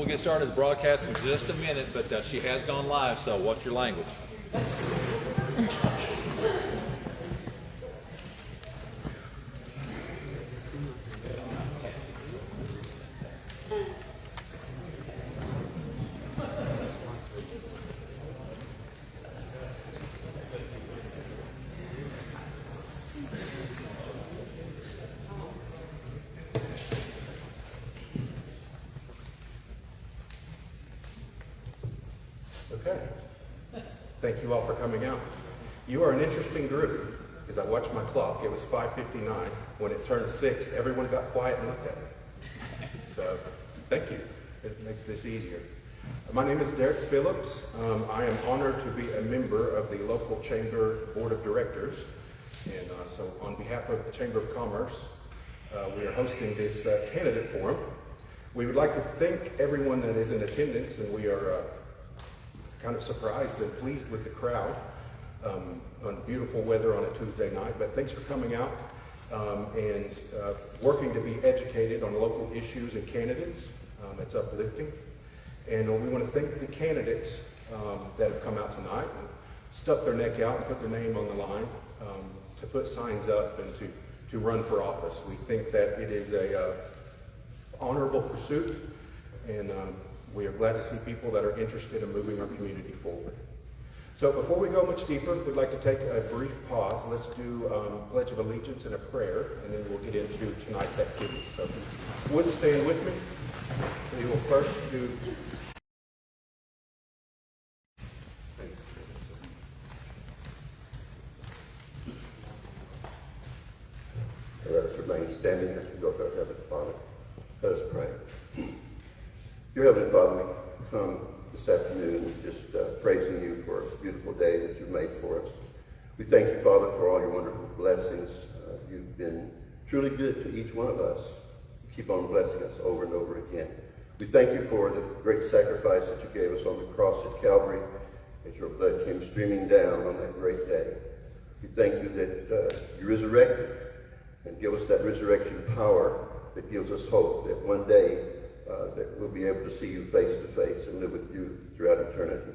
get started the broadcast in just a minute, but she has gone live, so watch your language. Okay. Thank you all for coming out. You are an interesting group. As I watched my clock, it was 5:59. When it turned 6, everyone got quiet and looked at me. So, thank you. It makes this easier. My name is Derek Phillips. I am honored to be a member of the local Chamber Board of Directors. And so on behalf of the Chamber of Commerce, we are hosting this candidate forum. We would like to thank everyone that is in attendance, and we are kind of surprised and pleased with the crowd on beautiful weather on a Tuesday night. But thanks for coming out and working to be educated on local issues and candidates. It's uplifting. And we want to thank the candidates that have come out tonight and stuck their neck out and put their name on the line to put signs up and to run for office. We think that it is a honorable pursuit, and we are glad to see people that are interested in moving our community forward. So before we go much deeper, we'd like to take a brief pause. Let's do Pledge of Allegiance and a prayer, and then we'll get into tonight's activities. So if you would stand with me, we will first do... Let us remain standing as we go to our Heavenly Father. Let us pray. Dear Heavenly Father, we come this afternoon just praising you for a beautiful day that you've made for us. We thank you, Father, for all your wonderful blessings. You've been truly good to each one of us. You keep on blessing us over and over again. We thank you for the great sacrifice that you gave us on the cross at Calvary as your blood came streaming down on that great day. We thank you that you resurrected and give us that resurrection power that gives us hope that one day that we'll be able to see you face to face and live with you throughout eternity.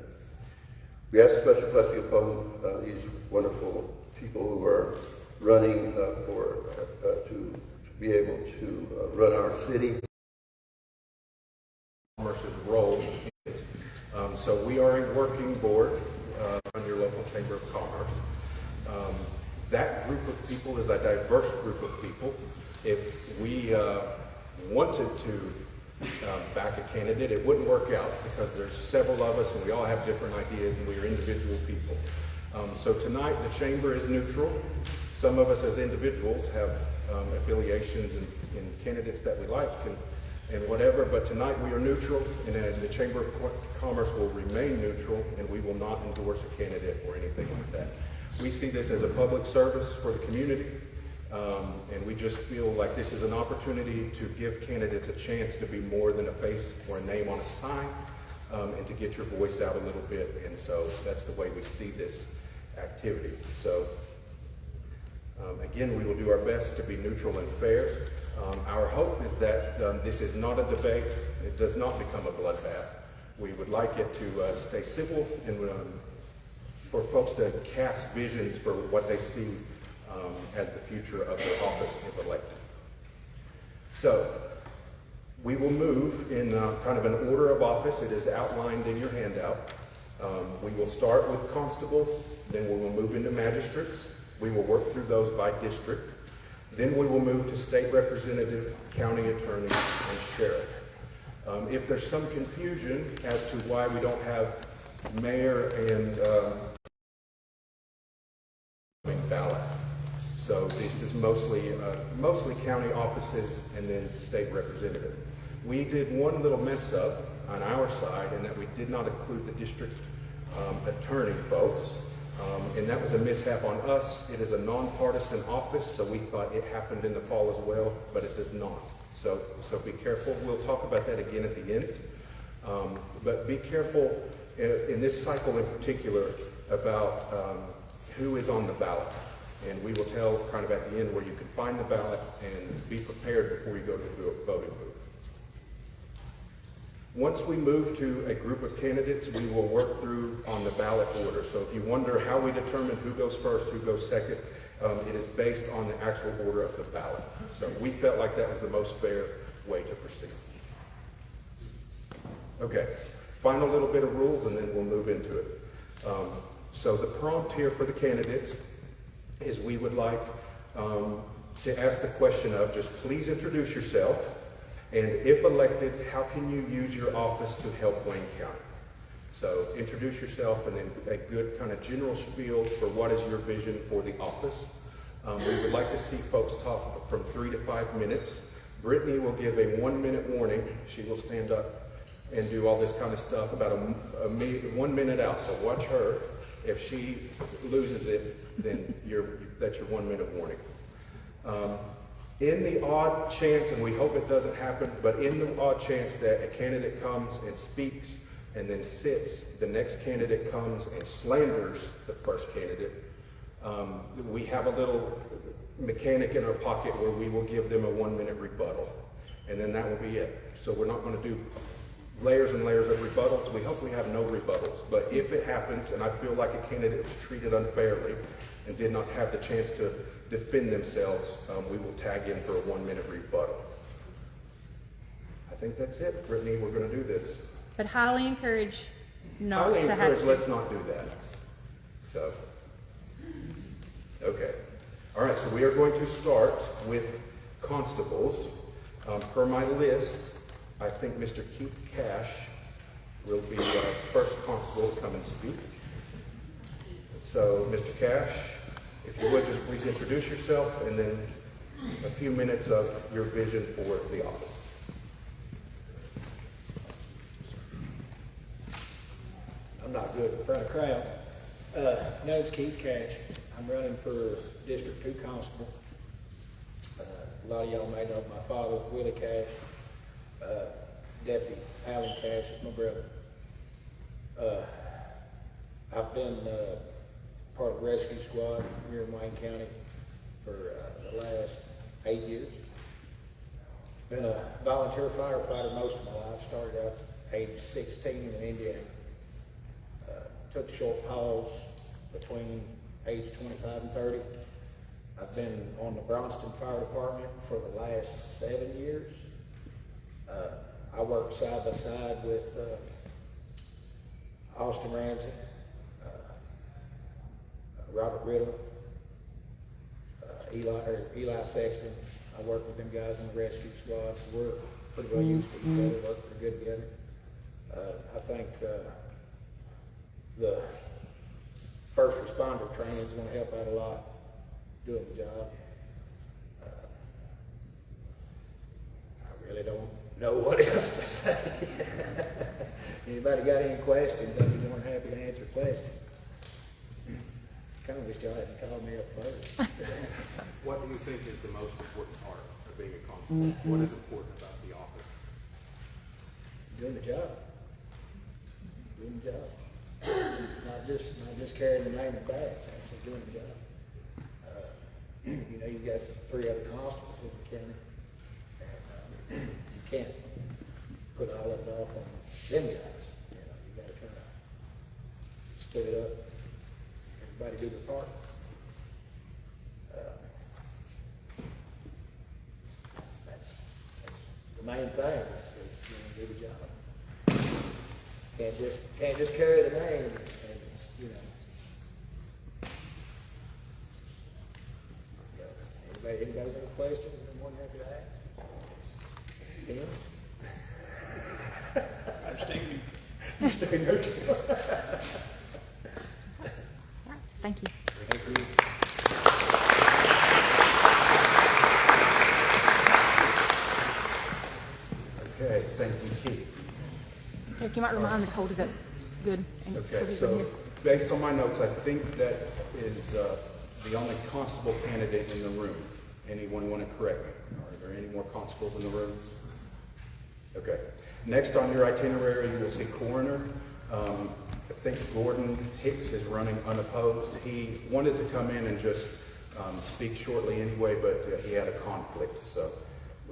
We ask a special blessing upon these wonderful people who are running to be able to run our city. Commerce's role in it. So we are a working board on your local Chamber of Commerce. That group of people is a diverse group of people. If we wanted to back a candidate, it wouldn't work out because there's several of us and we all have different ideas and we are individual people. So tonight the Chamber is neutral. Some of us as individuals have affiliations in candidates that we like and whatever, but tonight we are neutral, and the Chamber of Commerce will remain neutral, and we will not endorse a candidate or anything like that. We see this as a public service for the community, and we just feel like this is an opportunity to give candidates a chance to be more than a face or a name on a sign, and to get your voice out a little bit, and so that's the way we see this activity. So again, we will do our best to be neutral and fair. Our hope is that this is not a debate. It does not become a bloodbath. We would like it to stay civil and for folks to cast visions for what they see as the future of their office if elected. So we will move in kind of an order of office. It is outlined in your handout. We will start with constables, then we will move into magistrates. We will work through those by district. Then we will move to state representative, county attorney, and sheriff. If there's some confusion as to why we don't have mayor and ballot. So this is mostly county offices and then state representative. We did one little mess up on our side in that we did not include the district attorney folks. And that was a mishap on us. It is a nonpartisan office, so we thought it happened in the fall as well, but it does not. So be careful. We'll talk about that again at the end. But be careful in this cycle in particular about who is on the ballot. And we will tell kind of at the end where you can find the ballot and be prepared before you go to the voting booth. Once we move to a group of candidates, we will work through on the ballot order. So if you wonder how we determine who goes first, who goes second, it is based on the actual order of the ballot. So we felt like that was the most fair way to proceed. Okay, final little bit of rules and then we'll move into it. So the prompt here for the candidates is we would like to ask the question of just please introduce yourself, and if elected, how can you use your office to help Wayne County? So introduce yourself and then a good kind of general spiel for what is your vision for the office. We would like to see folks talk from 3 to 5 minutes. Brittany will give a 1-minute warning. She will stand up and do all this kind of stuff about a 1 minute out, so watch her. If she loses it, then that's your 1-minute warning. In the odd chance, and we hope it doesn't happen, but in the odd chance that a candidate comes and speaks and then sits, the next candidate comes and slanders the first candidate, we have a little mechanic in our pocket where we will give them a 1-minute rebuttal, and then that will be it. So we're not going to do layers and layers of rebuttals. We hope we have no rebuttals, but if it happens and I feel like a candidate was treated unfairly and did not have the chance to defend themselves, we will tag in for a 1-minute rebuttal. I think that's it. Brittany, we're going to do this. But highly encourage not Highly to have encourage, to. let's not do that. Yes. So, okay. All right, so we are going to start with constables. Per my list, I think Mr. Keith Cash will be the first constable to come and speak. So, Mr. Cash, if you would just please introduce yourself and then a few minutes of your vision for the office. I'm not good in front of crowds. Name's Keith Cash. I'm running for District 2 Constable. A lot of y'all may know my father, Willie Cash. Deputy Alan Cash is my brother. I've been part of the rescue squad here in Wayne County for the last 8 years. Been a volunteer firefighter most of my life. Started out age 16 in Indiana. Took a short pause between age 25 and 30. I've been on the Brownston Fire Department for the last 7 years. I work side by side with Austin Ramsey, Robert Riddle, Eli Sexton. I work with them guys in the rescue squad, so we're pretty well used to each other, work pretty good together. I think the first responder training is going to help out a lot doing the job. I really don't know what else to say. Anybody got any questions? I'd be more than happy to answer questions. Kind of wish y'all hadn't called me up first. What do you think is the most important part of being a constable? What is important about the office? Doing the job. Doing the job. Not just carrying the name and badge, actually doing the job. You know, you've got 3 other constables in the county, and you can't put all of it off on them guys. You know, you got to kind of split it up. Everybody do their part. That's the main thing is do the job. Can't just carry the name and you know. Anybody got any questions? I'm more than happy to ask. Tim? I'm staying neutral. You're staying neutral. Thank you. Thank you. Okay, thank you, Keith. Derek, you might remind me to hold it up good. And Okay, we can so hear. based on my notes, I think that is the only constable candidate in the room. Anyone want to correct me? Are there any more constables in the room? Okay. Next on your itinerary, you will see coroner. I think Gordon Hicks is running unopposed. He wanted to come in and just speak shortly anyway, but he had a conflict, so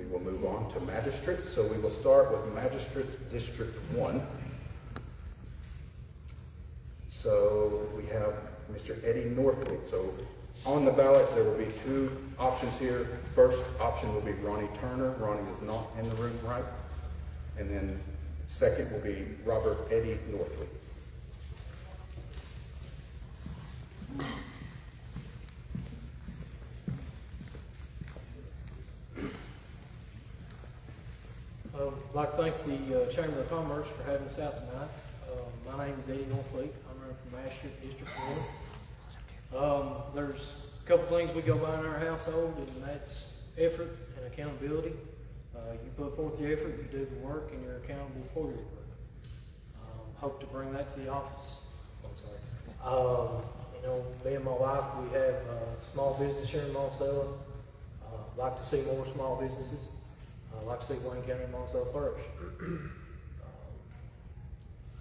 We will move on to magistrates. So we will start with Magistrates District 1. So we have Mr. Eddie Norfleet. So on the ballot, there will be two options here. First option will be Ronnie Turner. Ronnie is not in the room, right? And then second will be Robert Eddie Norfleet. I'd like to thank the Chamber of Commerce for having us out tonight. My name is Eddie Norfleet. I'm running from Ashford, District 1. There's a couple things we go by in our household, and that's effort and accountability. You put forth the effort, you do the work, and you're accountable for your work. Hope to bring that to the office. You know, me and my wife, we have a small business here in Monticello. Like to see more small businesses. I'd like to see Wayne County and Monticello flourish.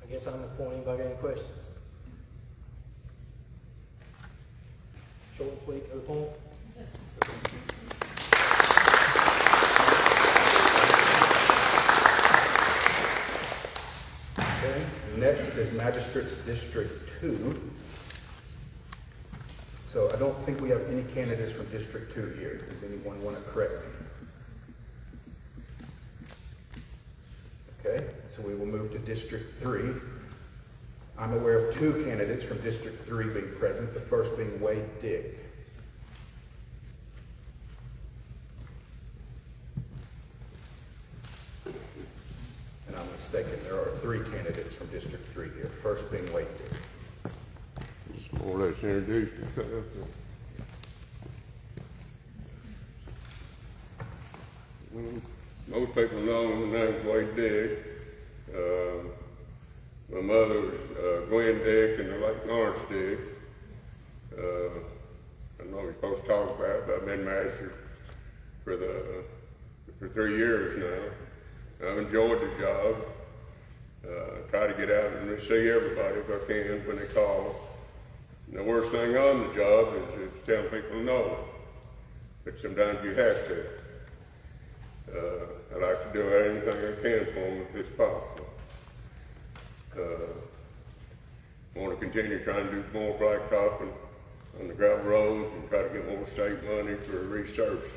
I guess I'm at the point, anybody got any questions? Short and sweet, to the point. Okay, next is Magistrates District 2. So I don't think we have any candidates from District 2 here. Does anyone want to correct me? Okay, so we will move to District 3. I'm aware of two candidates from District 3 being present, the first being Wade Dick. And I'm mistaken, there are three candidates from District 3 here, first being Wade Dick. Just more or less introduce yourself. Most people know my name's Wade Dick. My mother was Gwen Dick and the late Lawrence Dick. I know we're supposed to talk about, but I've been married for 3 years now. I've enjoyed the job. Try to get out and see everybody if I can when they call. And the worst thing on the job is telling people no, but sometimes you have to. I like to do anything I can for them if it's possible. I want to continue trying to do more blacktopping on the gravel roads and try to get more state money for research.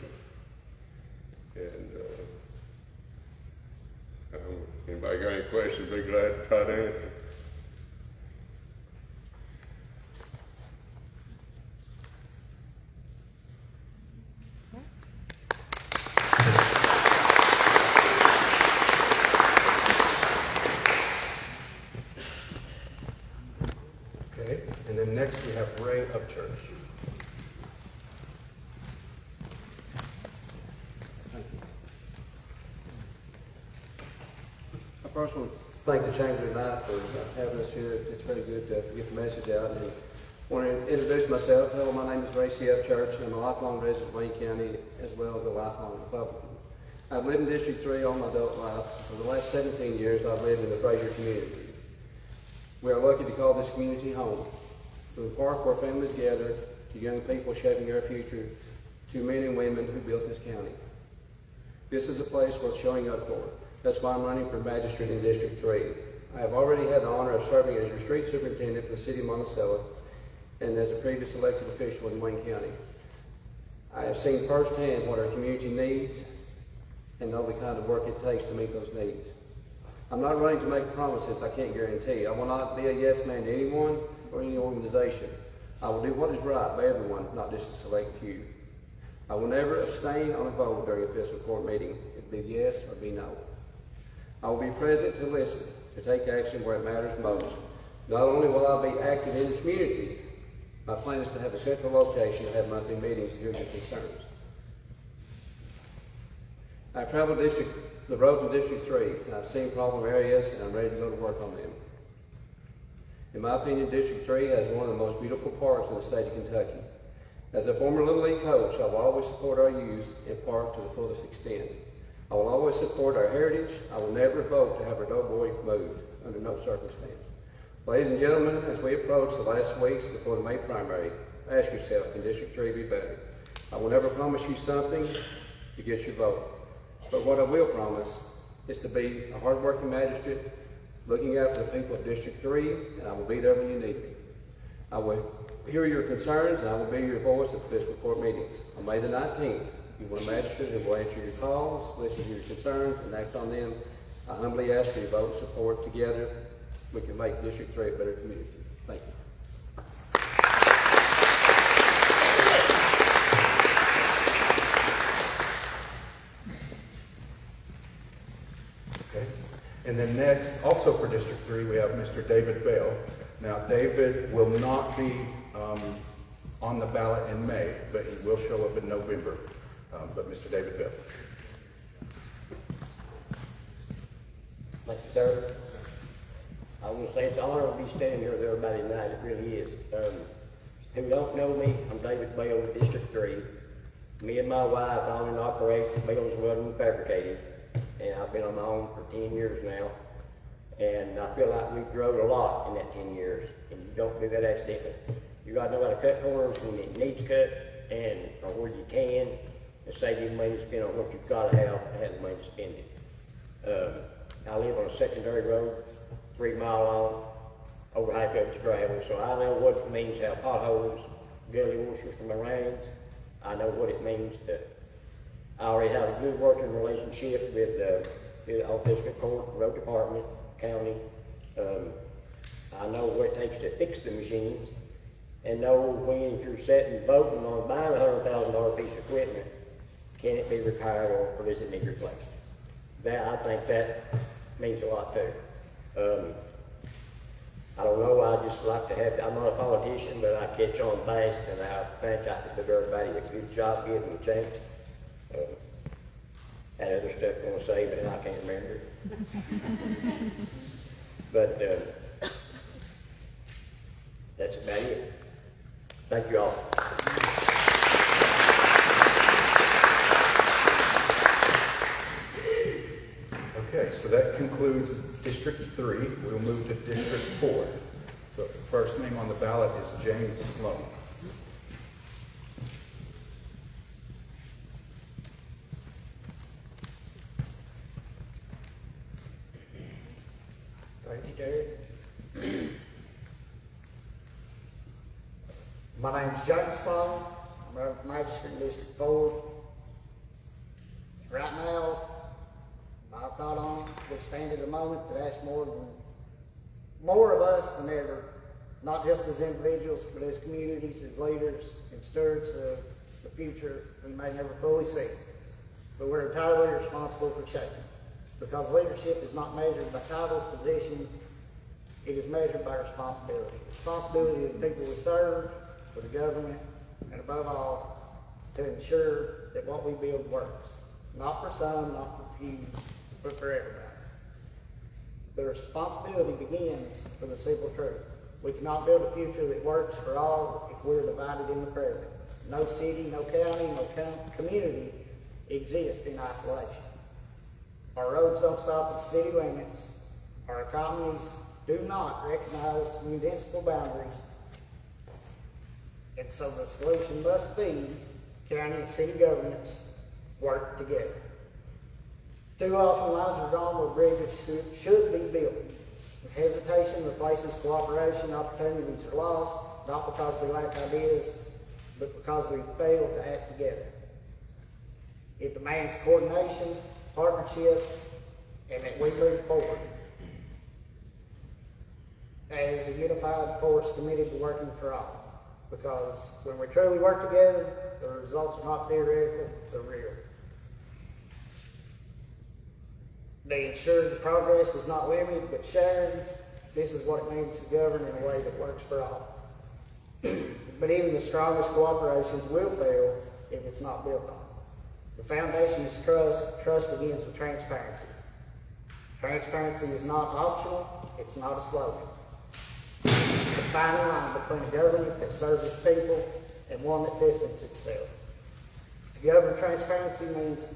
And anybody got any questions, be glad to try to answer. Okay, and then next we have Ray Upchurch. I first want to thank the Chamber tonight for having us here. It's very good to get the message out. And I want to introduce myself. Hello, my name is Ray Upchurch. I'm a lifelong resident of Wayne County as well as a lifelong Republican. I've lived in District 3 all my adult life. For the last 17 years, I've lived in the Fraser community. We are lucky to call this community home. From the park where families gather, to young people shaping our future, to men and women who built this county. This is a place worth showing up for. That's why I'm running for magistrate in District 3. I have already had the honor of serving as your street superintendent for the city of Monticello and as a previous elected official in Wayne County. I have seen firsthand what our community needs and know the kind of work it takes to meet those needs. I'm not running to make promises I can't guarantee. I will not be a yes man to anyone or any organization. I will do what is right by everyone, not just a select few. I will never abstain on a vote during a fiscal court meeting. It'd be yes or be no. I will be present to listen, to take action where it matters most. Not only will I be active in the community, my plan is to have a central location and have monthly meetings to hear your concerns. I've traveled the roads of District 3, and I've seen problem areas, and I'm ready to go to work on them. In my opinion, District 3 has one of the most beautiful parks in the state of Kentucky. As a former Little League coach, I will always support our youth and park to the fullest extent. I will always support our heritage. I will never vote to have our doughboy moved, under no circumstance. Ladies and gentlemen, as we approach the last weeks before the May primary, ask yourself, can District 3 be better? I will never promise you something to get your vote. But what I will promise is to be a hardworking magistrate, looking out for the people of District 3, and I will be there when you need me. I will hear your concerns, and I will be your voice at the fiscal court meetings. On May the 19th, you want a magistrate who will answer your calls, listen to your concerns, and act on them. I humbly ask for your vote and support. Together, we can make District 3 a better community. Thank you. Okay. And then next, also for District 3, we have Mr. David Bell. Now, David will not be on the ballot in May, but he will show up in November. But Mr. David Bell. Thank you, sir. I want to say it's an honor to be standing here with everybody tonight. It really is. Who don't know me, I'm David Bell with District 3. Me and my wife own and operate Bell's Welding and Fabricating, and I've been on my own for 10 years now. And I feel like we've grown a lot in that 10 years, and you don't do that accidentally. You got to know how to cut corners when it needs cut, and or where you can, and save you money to spend on what you've got to have the money to spend it. I live on a secondary road, 3 mile long, over high coach gravel, so I know what it means to have potholes, gully washers from the rains. I know what it means to. I already have a good working relationship with the district court, road department, county. I know what it takes to fix the machines, and know when if you're sitting voting on buying a $100,000 piece of equipment, can it be repaired or does it need replaced? That I think that means a lot too. I don't know, I just like to have, I'm not a politician, but I catch on fast, and I think I can do everybody a good job giving them a chance. Had other stuff I want to say, but I can't remember. But that's about it. Thank you all. Okay, so that concludes District 3. We'll move to District 4. So the first name on the ballot is James Sloan. Thank you, Derek. My name's James Sloan. I'm running for magistrate in District 4. Right now, my thought on it, we stand at a moment that asks more of us than ever, not just as individuals, but as communities, as leaders, and stewards of the future we may never fully see. But we're entirely responsible for shaping, because leadership is not measured by titles, positions, it is measured by responsibility. Responsibility to the people we serve, for the government, and above all, to ensure that what we build works. Not for some, not for few, but for everybody. The responsibility begins with a simple truth. We cannot build a future that works for all if we're divided in the present. No city, no county, no community exists in isolation. Our roads don't stop at city limits. Our economies do not recognize municipal boundaries. And so the solution must be county and city governments work together. Too often lines are drawn where bridges should be built. Hesitation replaces cooperation, opportunities are lost, not because we lack ideas, but because we fail to act together. It demands coordination, partnership, and that we move forward as a unified force committed to working for all. Because when we truly work together, the results are not theoretical, they're real. They ensure that progress is not limited but shared. This is what it means to govern in a way that works for all. But even the strongest cooperations will fail if it's not built on. The foundation is trust. Trust begins with transparency. Transparency is not optional, it's not a slogan. It's a fine line between a government that serves its people and one that distances itself. Government transparency means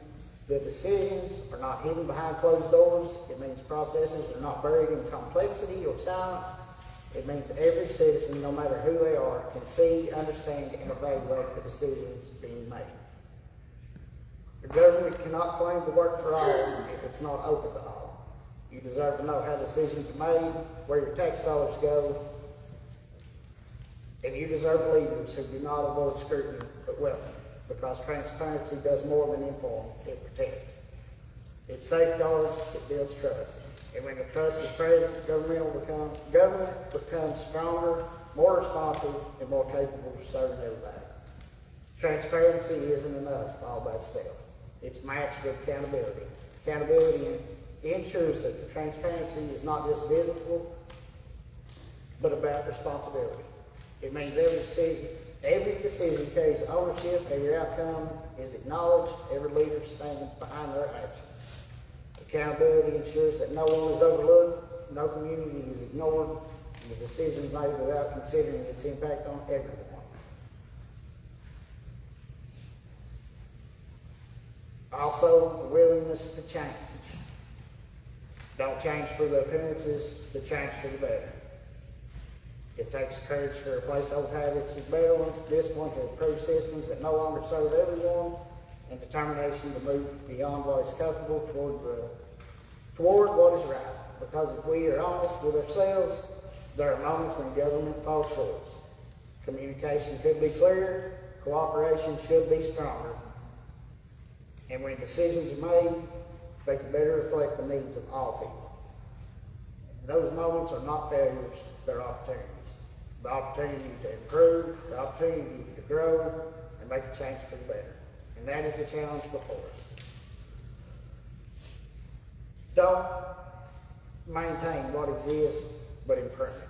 the decisions are not hidden behind closed doors. It means processes are not buried in complexity or silence. It means every citizen, no matter who they are, can see, understand, and evaluate the decisions being made. The government cannot claim to work for all if it's not open to all. You deserve to know how decisions are made, where your tax dollars go, and you deserve leaders who do not avoid scrutiny but welcome, because transparency does more than inform, it protects. It safeguards, it builds trust. And when the trust is present, government becomes stronger, more responsive, and more capable of serving everybody. Transparency isn't enough all by itself. It's matched with accountability. Accountability ensures that the transparency is not just visible, but about responsibility. It means every decision carries ownership, every outcome is acknowledged, every leader stands behind their actions. Accountability ensures that no one is overlooked, no community is ignored, and the decision is made without considering its impact on everyone. Also, the willingness to change. Don't change for the appearances, but change for the better. It takes courage to replace old habits with better ones, discipline to improve systems that no longer serve everyone, and determination to move beyond what is comfortable toward what is right. Because if we are honest with ourselves, there are moments when government falls short. Communication could be clearer, cooperation should be stronger, and when decisions are made, they can better reflect the needs of all people. Those moments are not failures, they're opportunities. The opportunity to improve, the opportunity to grow, and make a change for the better. And that is the challenge before us. Don't maintain what exists, but improve it.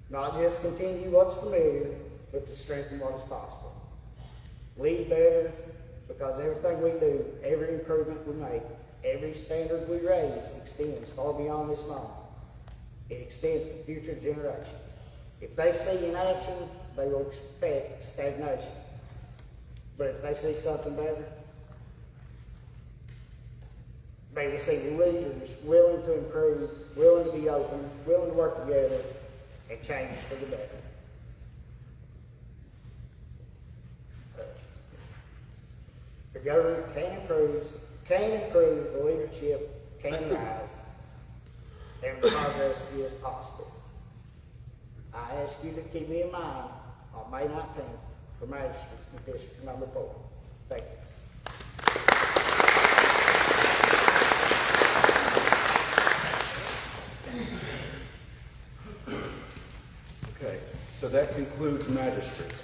Not just continue what's familiar, but to strengthen what is possible. Lead better, because everything we do, every improvement we make, every standard we raise extends far beyond this moment. It extends to future generations. If they see inaction, they will expect stagnation. But if they see something better, they will see leaders willing to improve, willing to be open, willing to work together, and change for the better. The government can improve, the leadership can rise, and progress is possible. I ask you to keep me in mind on May 19th for magistrate in District Number 4. Thank you. Okay, so that concludes magistrates.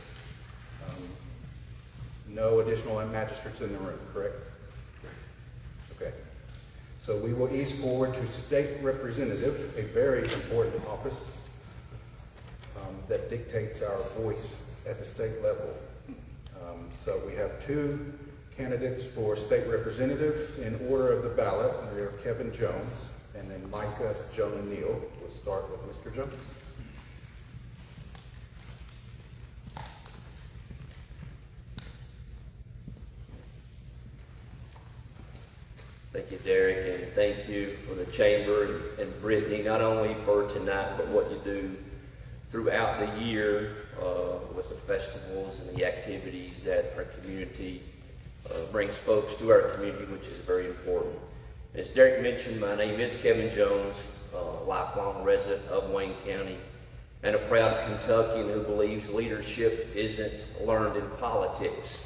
No additional magistrates in the room, correct? Okay. So we will ease forward to state representative, a very important office that dictates our voice at the state level. So we have two candidates for state representative in order of the ballot. We are Kevin Jones and then Micah Jonah Neal. We'll start with Mr. Jones. Thank you, Derek, and thank you for the Chamber and Brittany, not only for tonight, but what you do throughout the year with the festivals and the activities that our community brings folks to our community, which is very important. As Derek mentioned, my name is Kevin Jones, a lifelong resident of Wayne County, and a proud Kentuckian who believes leadership isn't learned in politics.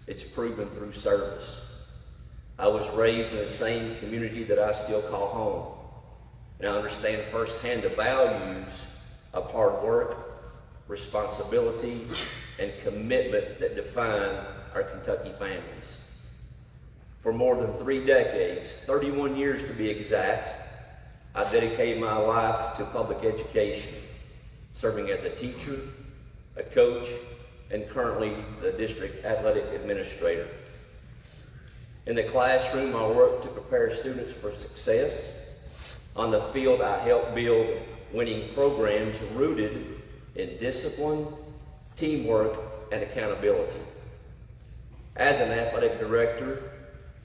It's proven through service. I was raised in the same community that I still call home, and I understand firsthand the values of hard work, responsibility, and commitment that define our Kentucky families. For more than 3 decades, 31 years to be exact, I dedicated my life to public education, serving as a teacher, a coach, and currently the district athletic administrator. In the classroom, I work to prepare students for success. On the field, I help build winning programs rooted in discipline, teamwork, and accountability. As an athletic director,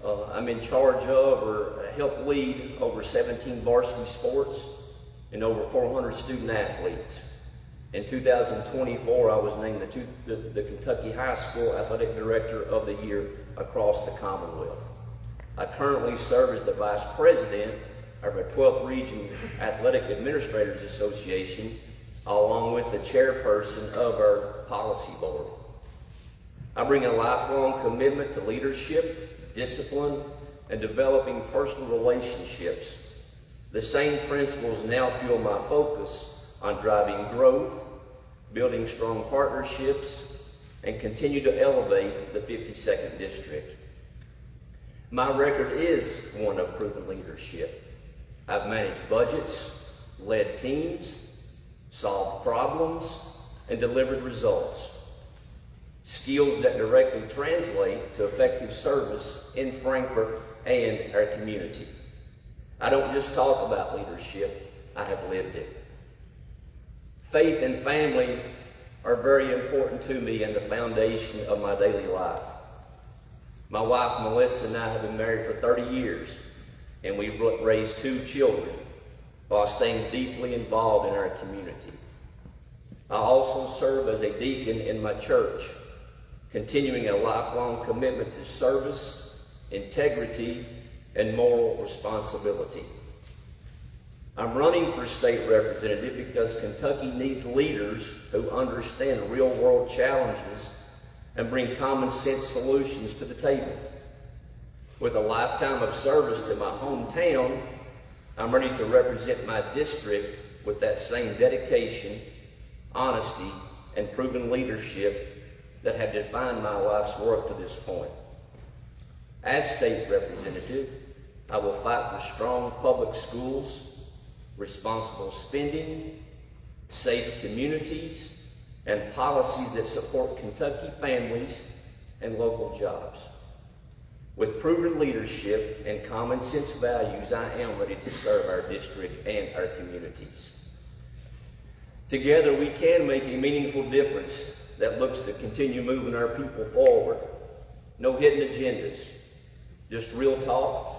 I'm in charge of or help lead over 17 varsity sports and over 400 student athletes. In 2024, I was named the Kentucky High School Athletic Director of the Year across the Commonwealth. I currently serve as the Vice President of our 12th Region Athletic Administrators Association, along with the Chairperson of our Policy Board. I bring a lifelong commitment to leadership, discipline, and developing personal relationships. The same principles now fuel my focus on driving growth, building strong partnerships, and continue to elevate the 52nd District. My record is one of proven leadership. I've managed budgets, led teams, solved problems, and delivered results. Skills that directly translate to effective service in Frankfort and our community. I don't just talk about leadership, I have lived it. Faith and family are very important to me and the foundation of my daily life. My wife Melissa and I have been married for 30 years, and we've raised 2 children while staying deeply involved in our community. I also serve as a deacon in my church, continuing a lifelong commitment to service, integrity, and moral responsibility. I'm running for state representative because Kentucky needs leaders who understand real-world challenges and bring common sense solutions to the table. With a lifetime of service to my hometown, I'm ready to represent my district with that same dedication, honesty, and proven leadership that have defined my life's work to this point. As state representative, I will fight for strong public schools, responsible spending, safe communities, and policies that support Kentucky families and local jobs. With proven leadership and common sense values, I am ready to serve our district and our communities. Together, we can make a meaningful difference that looks to continue moving our people forward. No hidden agendas, just real talk,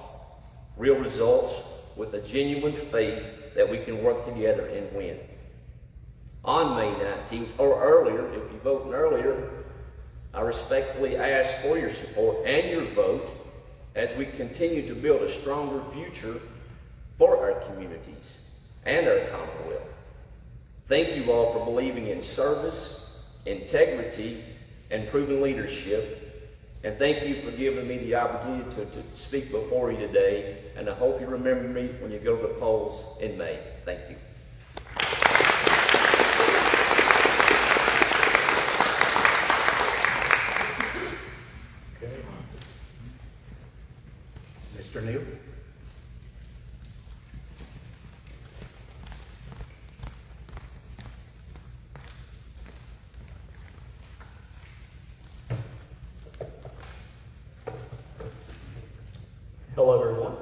real results, with a genuine faith that we can work together and win. On May 19th, or earlier, if you voted earlier, I respectfully ask for your support and your vote as we continue to build a stronger future for our communities and our Commonwealth. Thank you all for believing in service, integrity, and proven leadership. And thank you for giving me the opportunity to speak before you today. And I hope you remember me when you go to the polls in May. Thank you. Okay. Mr. Neal? Hello everyone.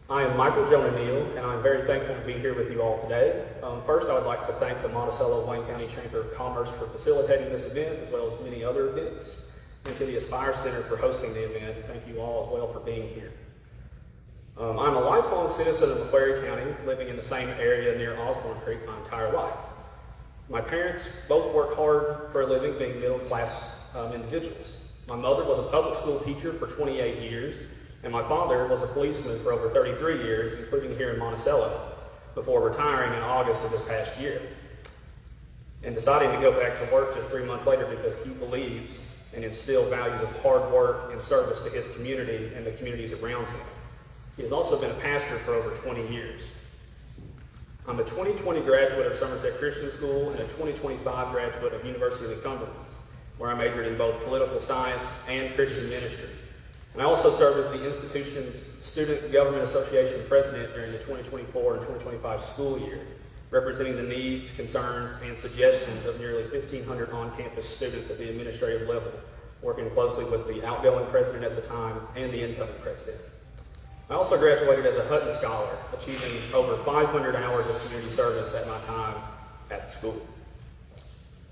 I am Michael Jonah Neal, and I'm very thankful to be here with you all today. First, I would like to thank the Monticello-Wayne County Chamber of Commerce for facilitating this event, as well as many other events, and to the Aspire Center for hosting the event. Thank you all as well for being here. I'm a lifelong citizen of Macquarie County, living in the same area near Osborne Creek my entire life. My parents both work hard for a living, being middle-class individuals. My mother was a public school teacher for 28 years, and my father was a policeman for over 33 years, including here in Monticello, before retiring in August of this past year, and deciding to go back to work just 3 months later because he believes and instills values of hard work and service to his community and the communities around him. He has also been a pastor for over 20 years. I'm a 2020 graduate of Somerset Christian School and a 2025 graduate of University of the Cumberland, where I majored in both political science and Christian ministry. And I also served as the institution's Student Government Association president during the 2024 and 2025 school year, representing the needs, concerns, and suggestions of nearly 1,500 on-campus students at the administrative level, working closely with the outgoing president at the time and the incoming president. I also graduated as a Hutton Scholar, achieving over 500 hours of community service at my time at the school.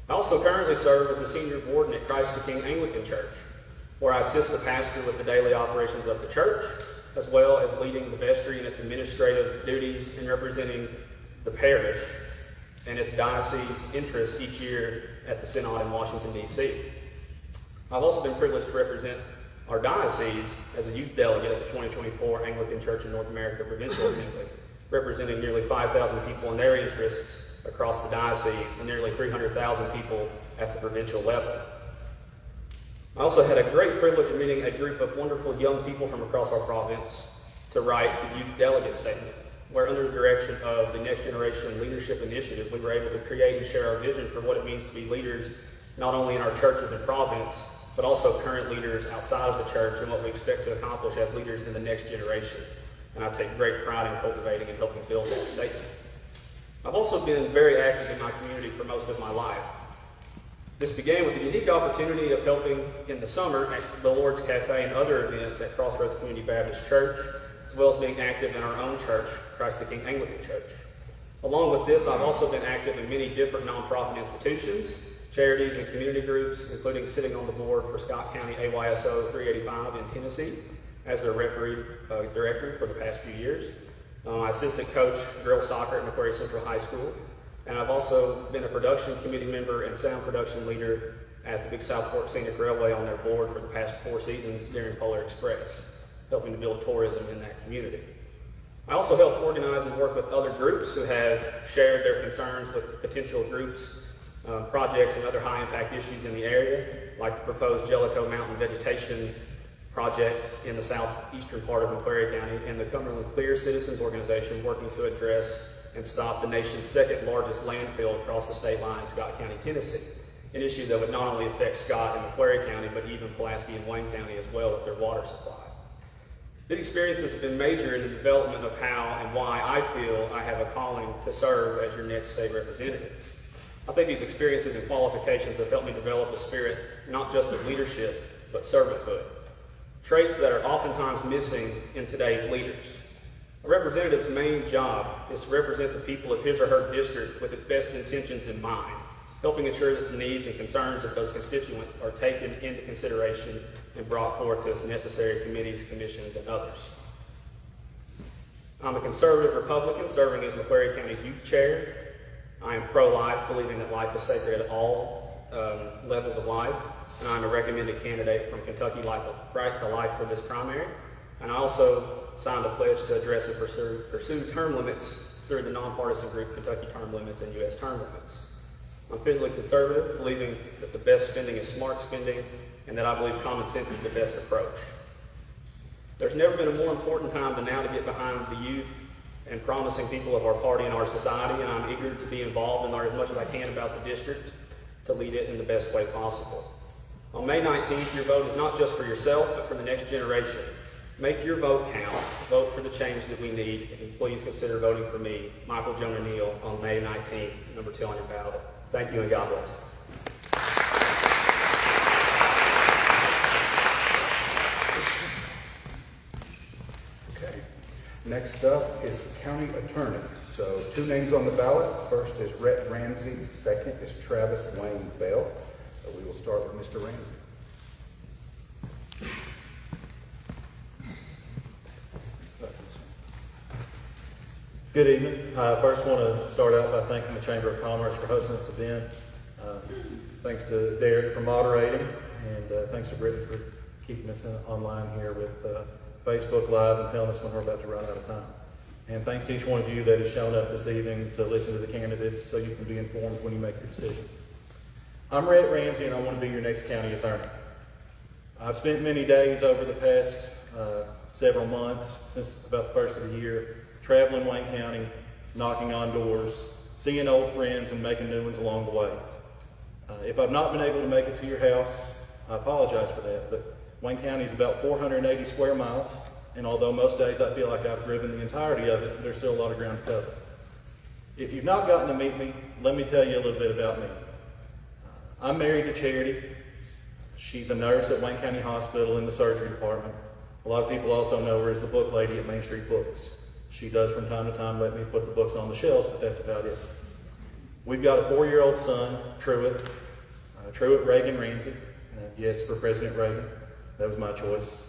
I also currently serve as a senior warden at Christ the King Anglican Church, where I assist the pastor with the daily operations of the church, as well as leading the vestry and its administrative duties and representing the parish and its diocese interest each year at the Synod in Washington, D.C. I've also been privileged to represent our diocese as a youth delegate at the 2024 Anglican Church in North America Provincial Assembly, representing nearly 5,000 people and their interests across the diocese and nearly 300,000 people at the provincial level. I also had a great privilege of meeting a group of wonderful young people from across our province to write the Youth Delegate Statement, where under the direction of the Next Generation Leadership Initiative, we were able to create and share our vision for what it means to be leaders, not only in our churches and province, but also current leaders outside of the church and what we expect to accomplish as leaders in the next generation. And I take great pride in cultivating and helping build that statement. I've also been very active in my community for most of my life. This began with the unique opportunity of helping in the summer at the Lord's Cafe and other events at Crossroads Community Baptist Church, as well as being active in our own church, Christ the King Anglican Church. Along with this, I've also been active in many different nonprofit institutions, charities, and community groups, including sitting on the board for Scott County AYSO 385 in Tennessee as their referee director for the past few years. I assistant coach girls soccer at Macquarie Central High School, and I've also been a production committee member and sound production leader at the Big South Fork Scenic Railway on their board for the past 4 seasons during Polar Express, helping to build tourism in that community. I also help organize and work with other groups who have shared their concerns with potential groups, projects, and other high-impact issues in the area, like the proposed Jellicoe Mountain Vegetation Project in the southeastern part of Macquarie County, and the Cumberland Clear Citizens Organization working to address and stop the nation's second largest landfill across the state line in Scott County, Tennessee. An issue that would not only affect Scott and Macquarie County, but even Pulaski and Wayne County as well with their water supply. These experiences have been major in the development of how and why I feel I have a calling to serve as your next state representative. I think these experiences and qualifications have helped me develop a spirit not just of leadership, but servanthood. Traits that are oftentimes missing in today's leaders. A representative's main job is to represent the people of his or her district with its best intentions in mind, helping ensure that the needs and concerns of those constituents are taken into consideration and brought forth to necessary committees, commissions, and others. I'm a conservative Republican serving as Macquarie County's youth chair. I am pro-life, believing that life is sacred at all levels of life, and I'm a recommended candidate from Kentucky Right to Life for this primary. And I also signed a pledge to address and pursue term limits through the nonpartisan group Kentucky Term Limits and U.S. Term Limits. I'm fiscally conservative, believing that the best spending is smart spending, and that I believe common sense is the best approach. There's never been a more important time than now to get behind the youth and promising people of our party and our society, and I'm eager to be involved and learn as much as I can about the district to lead it in the best way possible. On May 19th, your vote is not just for yourself, but for the next generation. Make your vote count. Vote for the change that we need, and please consider voting for me, Michael Jonah Neal, on May 19th, number 2 on your ballot. Thank you, and God bless. Okay. Next up is county attorney. So 2 names on the ballot. First is Rhett Ramsey. Second is Travis Wayne Bell. We will start with Mr. Ramsey. Good evening. I first want to start out by thanking the Chamber of Commerce for hosting this event. Thanks to Derek for moderating, and thanks to Brittany for keeping us online here with Facebook Live and telling us when we're about to run out of time. And thanks to each one of you that has shown up this evening to listen to the candidates so you can be informed when you make your decision. I'm Rhett Ramsey, and I want to be your next county attorney. I've spent many days over the past several months, since about the first of the year, traveling Wayne County, knocking on doors, seeing old friends, and making new ones along the way. If I've not been able to make it to your house, I apologize for that, but Wayne County is about 480 square miles, and although most days I feel like I've driven the entirety of it, there's still a lot of ground to cover. If you've not gotten to meet me, let me tell you a little bit about me. I'm married to Charity. She's a nurse at Wayne County Hospital in the surgery department. A lot of people also know her as the book lady at Main Street Books. She does from time to time let me put the books on the shelves, but that's about it. We've got a 4-year-old son, Truett Reagan Ramsey. Yes, for President Reagan. That was my choice.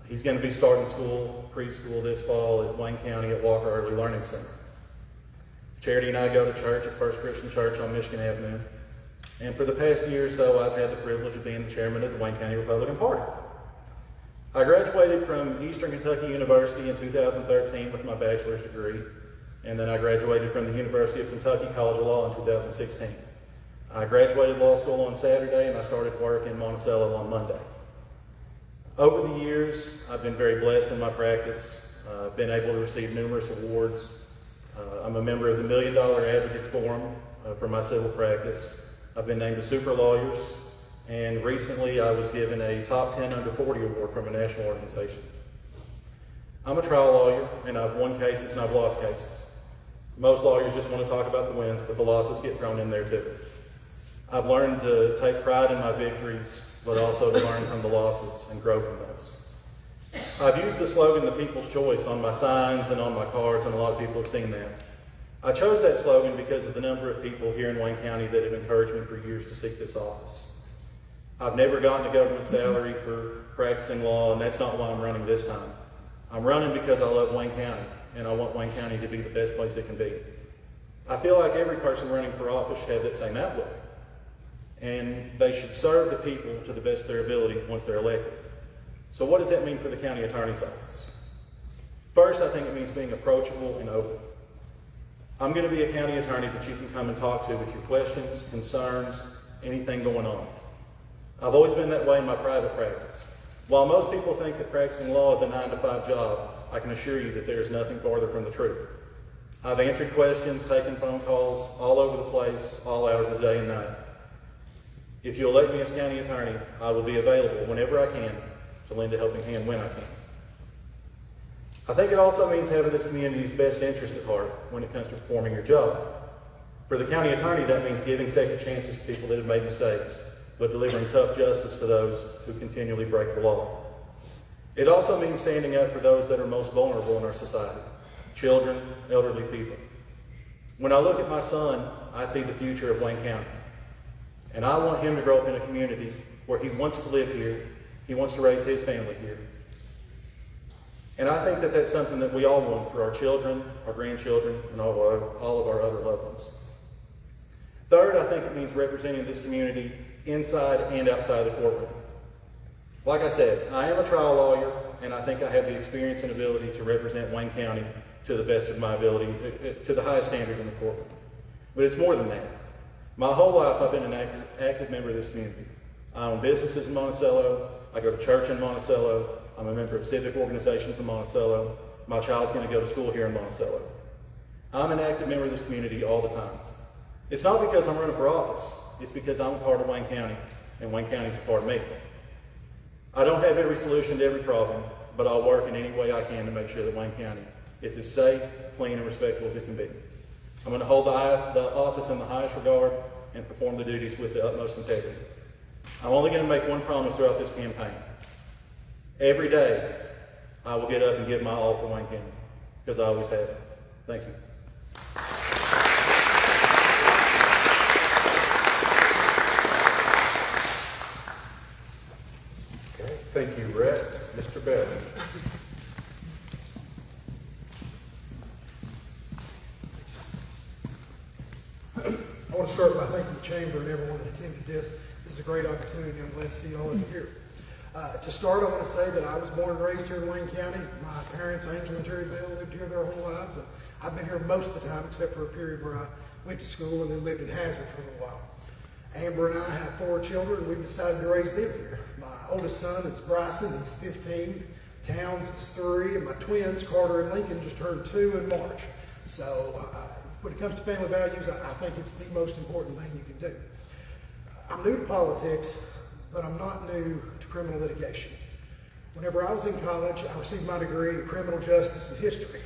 He's going to be starting preschool this fall at Wayne County at Walker Early Learning Center. Charity and I go to church at First Christian Church on Michigan Avenue. And for the past year or so, I've had the privilege of being the chairman of the Wayne County Republican Party. I graduated from Eastern Kentucky University in 2013 with my bachelor's degree, and then I graduated from the University of Kentucky College of Law in 2016. I graduated law school on Saturday, and I started work in Monticello on Monday. Over the years, I've been very blessed in my practice. I've been able to receive numerous awards. I'm a member of the $1 Million Advocates Forum for my civil practice. I've been named to Super Lawyers, and recently I was given a Top 10 Under 40 award from a national organization. I'm a trial lawyer, and I've won cases and I've lost cases. Most lawyers just want to talk about the wins, but the losses get thrown in there too. I've learned to take pride in my victories, but also to learn from the losses and grow from those. I've used the slogan, "The People's Choice," on my signs and on my cards, and a lot of people have seen that. I chose that slogan because of the number of people here in Wayne County that have encouraged me for years to seek this office. I've never gotten a government salary for practicing law, and that's not why I'm running this time. I'm running because I love Wayne County, and I want Wayne County to be the best place it can be. I feel like every person running for office should have that same outlook, and they should serve the people to the best of their ability once they're elected. So what does that mean for the county attorney's office? First, I think it means being approachable and open. I'm going to be a county attorney that you can come and talk to with your questions, concerns, anything going on. I've always been that way in my private practice. While most people think that practicing law is a 9-to-5 job, I can assure you that there is nothing farther from the truth. I've answered questions, taken phone calls all over the place, all hours of the day and night. If you elect me as county attorney, I will be available whenever I can to lend a helping hand when I can. I think it also means having this community's best interest at heart when it comes to performing your job. For the county attorney, that means giving second chances to people that have made mistakes, but delivering tough justice to those who continually break the law. It also means standing up for those that are most vulnerable in our society, children, elderly people. When I look at my son, I see the future of Wayne County. And I want him to grow up in a community where he wants to live here, he wants to raise his family here. And I think that that's something that we all want for our children, our grandchildren, and all of our other loved ones. Third, I think it means representing this community inside and outside the courtroom. Like I said, I am a trial lawyer, and I think I have the experience and ability to represent Wayne County to the best of my ability, to the highest standard in the courtroom. But it's more than that. My whole life, I've been an active member of this community. I own businesses in Monticello. I go to church in Monticello. I'm a member of civic organizations in Monticello. My child's going to go to school here in Monticello. I'm an active member of this community all the time. It's not because I'm running for office. It's because I'm a part of Wayne County, and Wayne County's a part of me. I don't have every solution to every problem, but I'll work in any way I can to make sure that Wayne County is as safe, clean, and respectful as it can be. I'm going to hold the office in the highest regard and perform the duties with the utmost integrity. I'm only going to make one promise throughout this campaign. Every day, I will get up and give my all for Wayne County, because I always have. Thank you. Okay, thank you, Rhett. Mr. Bell. I want to start by thanking the Chamber and everyone that attended this. This is a great opportunity. I'm glad to see all of you here. To start, I want to say that I was born and raised here in Wayne County. My parents, Angel and Terry Bell, lived here their whole lives. And I've been here most of the time, except for a period where I went to school and then lived in Hazard for a little while. Amber and I have 4 children, and we've decided to raise them here. My oldest son is Bryson, he's 15. Towns is 3, and my twins, Carter and Lincoln, just turned 2 in March. So when it comes to family values, I think it's the most important thing you can do. I'm new to politics, but I'm not new to criminal litigation. Whenever I was in college, I received my degree in criminal justice and history.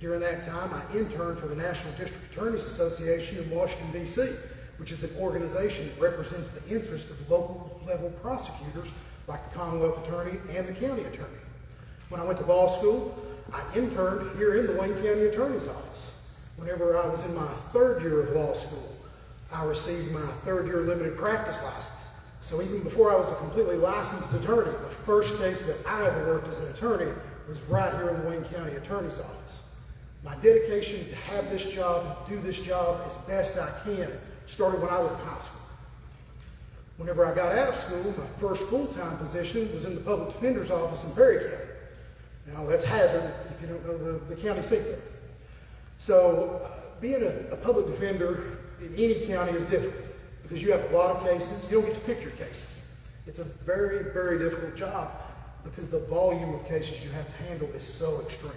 During that time, I interned for the National District Attorneys Association in Washington, D.C., which is an organization that represents the interest of local level prosecutors like the Commonwealth Attorney and the County Attorney. When I went to law school, I interned here in the Wayne County Attorney's Office. Whenever I was in my 3rd year of law school, I received my 3rd year limited practice license. So even before I was a completely licensed attorney, the first case that I ever worked as an attorney was right here in the Wayne County Attorney's Office. My dedication to have this job, do this job as best I can, started when I was in high school. Whenever I got out of school, my first full-time position was in the public defender's office in Perry County. Now that's Hazard, if you don't know the county seat there. So being a public defender in any county is difficult because you have a lot of cases. You don't get to pick your cases. It's a very, very difficult job because the volume of cases you have to handle is so extreme.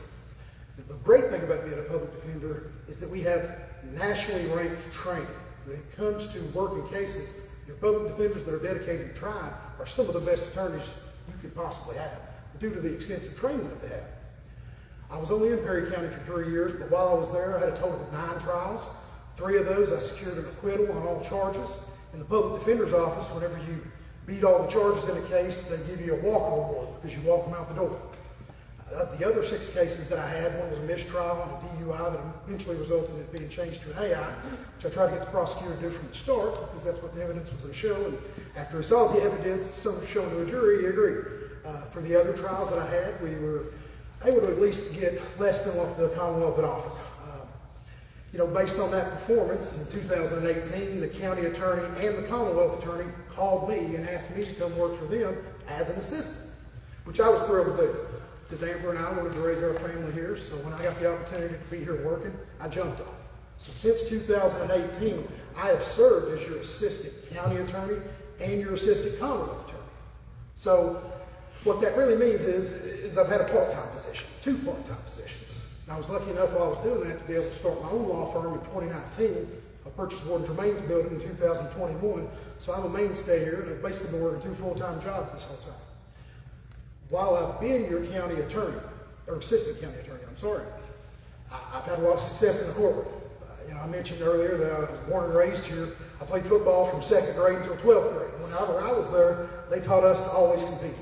The great thing about being a public defender is that we have nationally ranked training. When it comes to working cases, your public defenders that are dedicated to trial are some of the best attorneys you could possibly have due to the extensive training that they have. I was only in Perry County for 3 years, but while I was there, I had a total of 9 trials. 3 of those, I secured an acquittal on all charges. In the public defender's office, whenever you beat all the charges in a case, they give you a walker award because you walk them out the door. The other 6 cases that I had, one was a mistrial and a DUI that eventually resulted in it being changed to an AI, which I tried to get the prosecutor to do from the start because that's what the evidence was going to show. And after he saw the evidence, some was shown to a jury, he agreed. For the other trials that I had, we were able to at least get less than what the Commonwealth had offered. Based on that performance, in 2018, the county attorney and the Commonwealth attorney called me and asked me to come work for them as an assistant, which I was thrilled to do. Because Amber and I wanted to raise our family here, so when I got the opportunity to be here working, I jumped on it. So since 2018, I have served as your assistant county attorney and your assistant Commonwealth attorney. So what that really means is I've had a part-time position, 2 part-time positions. And I was lucky enough while I was doing that to be able to start my own law firm in 2019. I purchased Warden Germain's building in 2021, so I'm a mainstay here, and I've basically been working 2 full-time jobs this whole time. While I've been your county attorney, or assistant county attorney, I've had a lot of success in the courtroom. I mentioned earlier that I was born and raised here. I played football from 2nd grade until 12th grade. Whenever I was there, they taught us to always compete.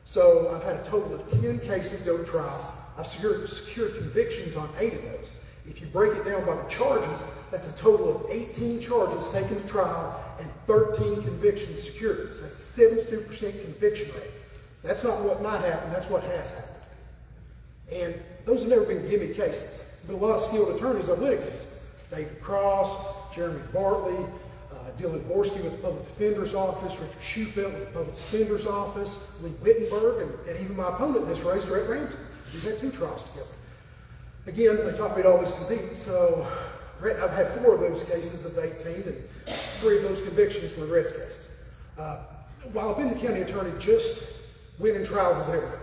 So I've had a total of 10 cases go to trial. I've secured convictions on 8 of those. If you break it down by the charges, that's a total of 18 charges taken to trial and 13 convictions secured. So that's a 72% conviction rate. So that's not what might happen, that's what has happened. And those have never been gimme cases. There have been a lot of skilled attorneys I've went against. David Cross, Jeremy Bartley, Dylan Borski with the Public Defender's Office, Richard Shufelt with the Public Defender's Office, Lee Wittenberg, and even my opponent in this race, Rhett Ramsey. We've had 2 trials together. Again, they taught me to always compete, so I've had 4 of those cases of 18, and 3 of those convictions were Rhett's cases. While I've been the county attorney, just winning trials is everything.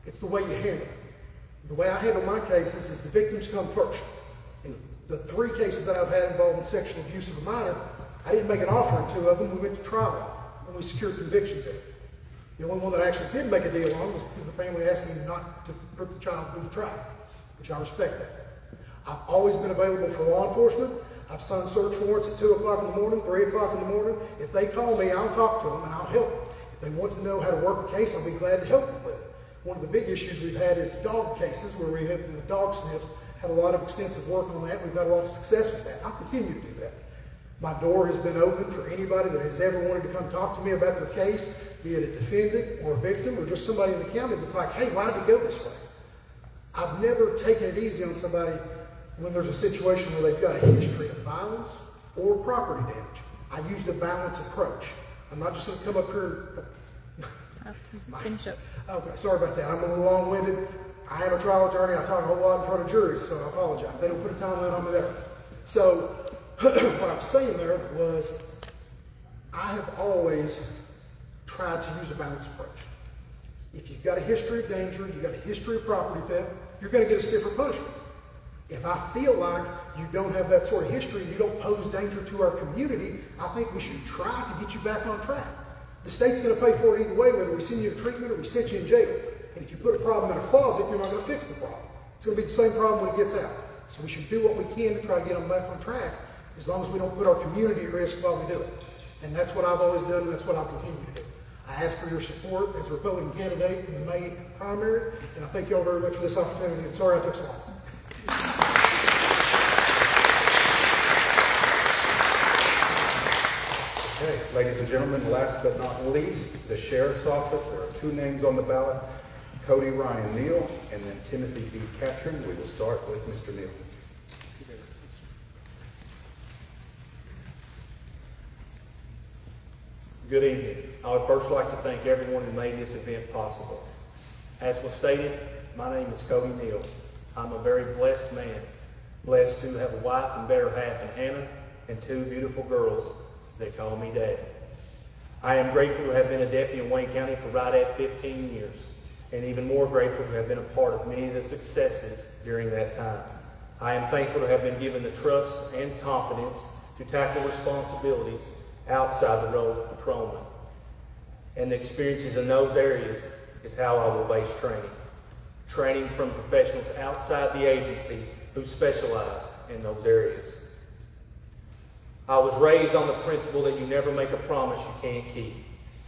It's the way you handle it. The way I handle my cases is the victims come first. In the 3 cases that I've had involving sexual abuse of a minor, I didn't make an offer in 2 of them. We went to trial and we secured convictions in it. The only one that I actually did make a deal on was because the family asked me not to put the child through the trial, which I respect that. I've always been available for law enforcement. I've signed search warrants at 2 o'clock in the morning, 3 o'clock in the morning. If they call me, I'll talk to them and I'll help them. If they want to know how to work a case, I'll be glad to help them with it. One of the big issues we've had is dog cases where we have the dog sniffs. Had a lot of extensive work on that. We've had a lot of success with that. I'll continue to do that. My door has been open for anybody that has ever wanted to come talk to me about their case, be it a defendant or a victim or just somebody in the county that's like, hey, why did it go this way? I've never taken it easy on somebody when there's a situation where they've got a history of violence or property damage. I used a balanced approach. I'm not just going to come up here and finish up. Okay, sorry about that. I'm a little long-winded. I am a trial attorney. I talk a whole lot in front of juries, so I apologize. They don't put a time limit on me there. So what I was saying there was I have always tried to use a balanced approach. If you've got a history of danger, you've got a history of property theft, you're going to get a stiffer punishment. If I feel like you don't have that sort of history and you don't pose danger to our community, I think we should try to get you back on track. The state's going to pay for it either way, whether we send you to treatment or we set you in jail. And if you put a problem in a closet, you're not going to fix the problem. It's going to be the same problem when it gets out. So we should do what we can to try to get them back on track, as long as we don't put our community at risk while we do it. And that's what I've always done, and that's what I'll continue to do. I ask for your support as a Republican candidate in the May primary, and I thank you all very much for this opportunity. And sorry I took so long. Okay, ladies and gentlemen, last but not least, the Sheriff's Office. There are 2 names on the ballot. Cody Ryan Neal, and then Timothy B. Catron. We will start with Mr. Neal. Good evening. I would first like to thank everyone who made this event possible. As was stated, my name is Cody Neal. I'm a very blessed man, blessed to have a wife and better half in Hannah and two beautiful girls that call me Dad. I am grateful to have been a deputy in Wayne County for right at 15 years, and even more grateful to have been a part of many of the successes during that time. I am thankful to have been given the trust and confidence to tackle responsibilities outside the role of patrolman. And the experiences in those areas is how I will base training. Training from professionals outside the agency who specialize in those areas. I was raised on the principle that you never make a promise you can't keep.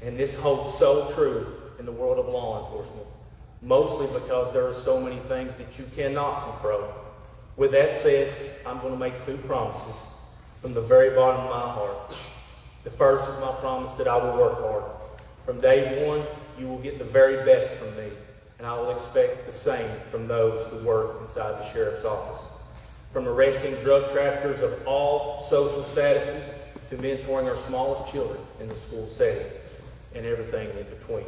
And this holds so true in the world of law enforcement, mostly because there are so many things that you cannot control. With that said, I'm going to make two promises from the very bottom of my heart. The first is my promise that I will work hard. From day one, you will get the very best from me, and I will expect the same from those who work inside the sheriff's office. From arresting drug traffickers of all social statuses to mentoring our smallest children in the school setting and everything in between.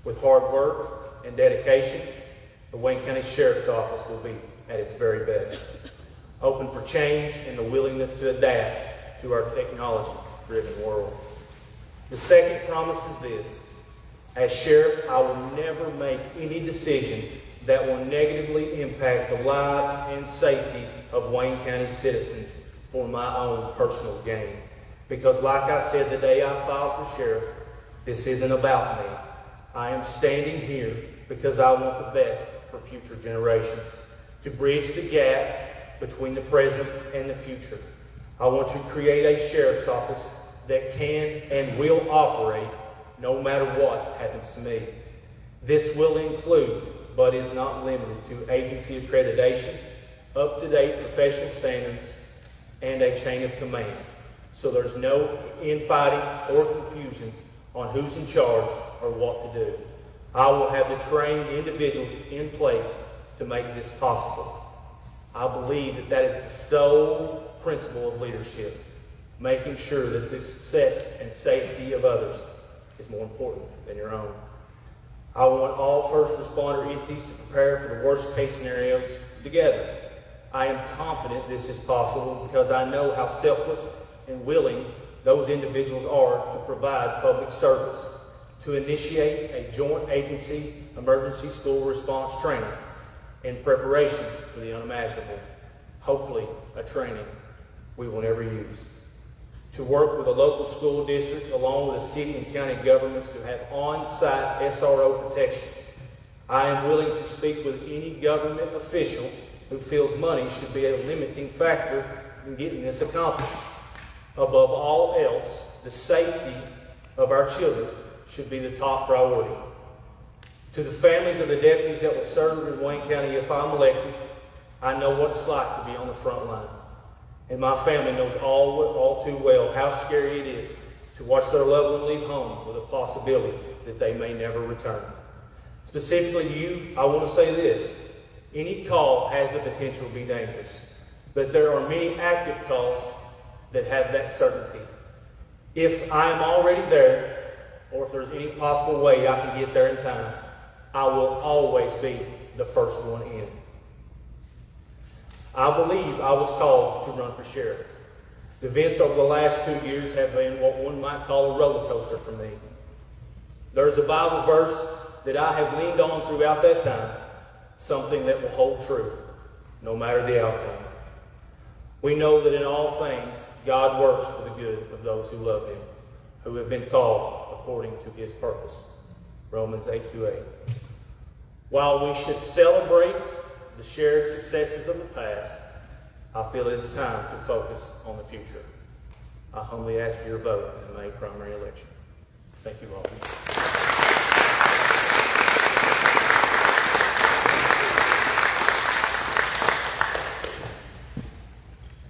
With hard work and dedication, the Wayne County Sheriff's Office will be at its very best. Open for change and the willingness to adapt to our technology-driven world. The second promise is this. As sheriff, I will never make any decision that will negatively impact the lives and safety of Wayne County citizens for my own personal gain. Because like I said the day I filed for sheriff, this isn't about me. I am standing here because I want the best for future generations, to bridge the gap between the present and the future. I want to create a sheriff's office that can and will operate no matter what happens to me. This will include, but is not limited to, agency accreditation, up-to-date professional standards, and a chain of command. So there's no infighting or confusion on who's in charge or what to do. I will have the trained individuals in place to make this possible. I believe that that is the sole principle of leadership, making sure that the success and safety of others is more important than your own. I want all first responder entities to prepare for the worst case scenarios together. I am confident this is possible because I know how selfless and willing those individuals are to provide public service, to initiate a joint agency emergency school response training in preparation for the unimaginable, hopefully a training we will never use. To work with a local school district along with the city and county governments to have on-site SRO protection. I am willing to speak with any government official who feels money should be a limiting factor in getting this accomplished. Above all else, the safety of our children should be the top priority. To the families of the deputies that will serve in Wayne County if I'm elected, I know what it's like to be on the front line. And my family knows all too well how scary it is to watch their loved one leave home with a possibility that they may never return. Specifically to you, I want to say this. Any call has the potential to be dangerous, but there are many active calls that have that certainty. If I am already there, or if there's any possible way I can get there in time, I will always be the first one in. I believe I was called to run for sheriff. The events over the last 2 years have been what one might call a roller coaster for me. There's a Bible verse that I have leaned on throughout that time, something that will hold true, no matter the outcome. We know that in all things, God works for the good of those who love Him, who have been called according to His purpose. Romans 8:2-8. While we should celebrate the shared successes of the past, I feel it is time to focus on the future. I humbly ask for your vote in the May primary election. Thank you all.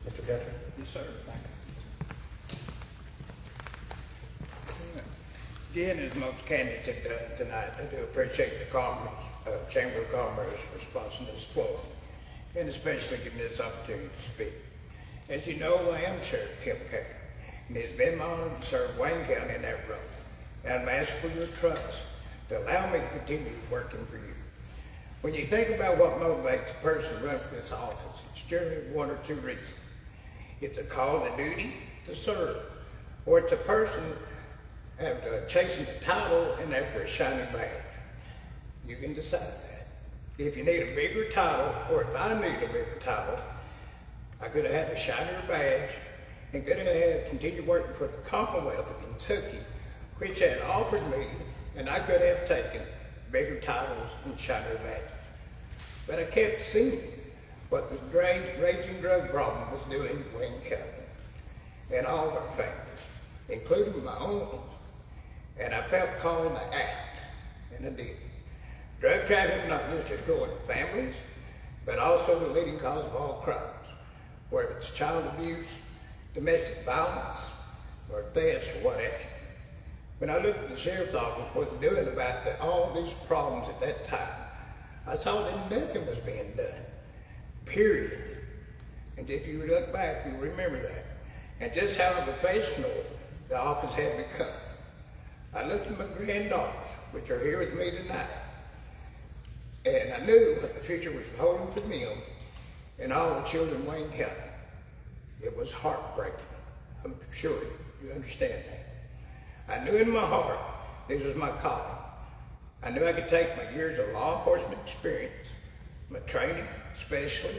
Mr. Catron? Yes, sir. Thank you. Again, as most candidates have done tonight, I do appreciate the comments. Chamber of Commerce for sponsoring this forum, and especially giving me this opportunity to speak. As you know, I am Sheriff Tim Carter, and it's been my honor to serve Wayne County in that role. And I'm asking for your trust to allow me to continue working for you. When you think about what motivates a person to run for this office, it's generally one or two reasons. It's a call to duty to serve, or it's a person after chasing the title and after a shiny badge. You can decide that. If you need a bigger title, or if I need a bigger title, I could have had a shinier badge and could have had continued working for the Commonwealth of Kentucky, which had offered me, and I could have taken bigger titles and shinier badges. But I kept seeing what the raging drug problem was doing in Wayne County and all of our families, including my own. And I felt called to act, and I did. Drug trafficking not just destroying families, but also the leading cause of all crimes, whether it's child abuse, domestic violence, or thefts, or whatever. When I looked at the sheriff's office was doing about all these problems at that time, I saw that nothing was being done, period. And if you look back, you remember that. And just how professional the office had become. I looked at my granddaughters, which are here with me tonight, and I knew what the future was holding for them and all the children in Wayne County. It was heartbreaking. I'm sure you understand that. I knew in my heart this was my calling. I knew I could take my years of law enforcement experience, my training, especially